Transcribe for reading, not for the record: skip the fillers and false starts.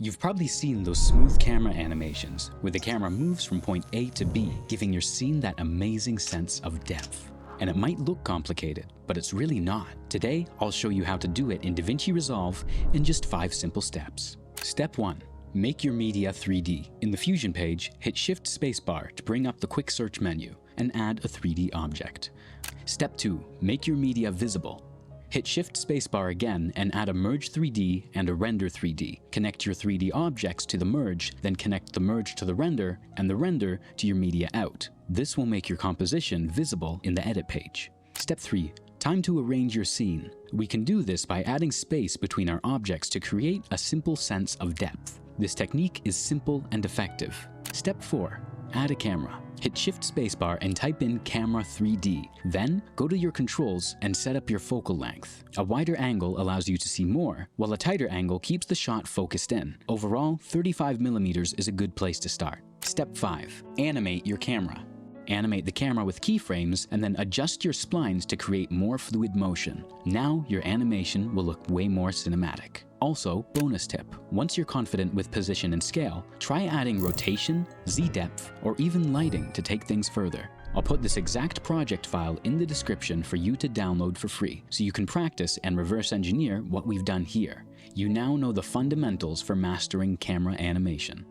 You've probably seen those smooth camera animations, where the camera moves from point A to B, giving your scene that amazing sense of depth. And it might look complicated, but it's really not. Today, I'll show you how to do it in Davinci Resolve in just 5 simple steps. Step 1. Make your media 3D. In the Fusion page, hit Shift Spacebar to bring up the quick search menu and add a 3D object. Step 2. Make your media visible. Hit Shift Spacebar again and add a Merge 3D and a Render 3D. Connect your 3D objects to the merge, then connect the merge to the render and the render to your media out. This will make your composition visible in the Edit page. Step 3. Time to arrange your scene. We can do this by adding space between our objects to create a simple sense of depth. This technique is simple and effective. Step 4. Add a camera. Hit Shift Spacebar and type in Camera 3D. Then, go to your controls and set up your focal length. A wider angle allows you to see more, while a tighter angle keeps the shot focused in. Overall, 35mm is a good place to start. Step 5. Animate your camera. Animate the camera with keyframes and then adjust your splines to create more fluid motion. Now, your animation will look way more cinematic. Also, bonus tip, once you're confident with position and scale, try adding rotation, Z-depth, or even lighting to take things further. I'll put this exact project file in the description for you to download for free, so you can practice and reverse engineer what we've done here. You now know the fundamentals for mastering camera animation.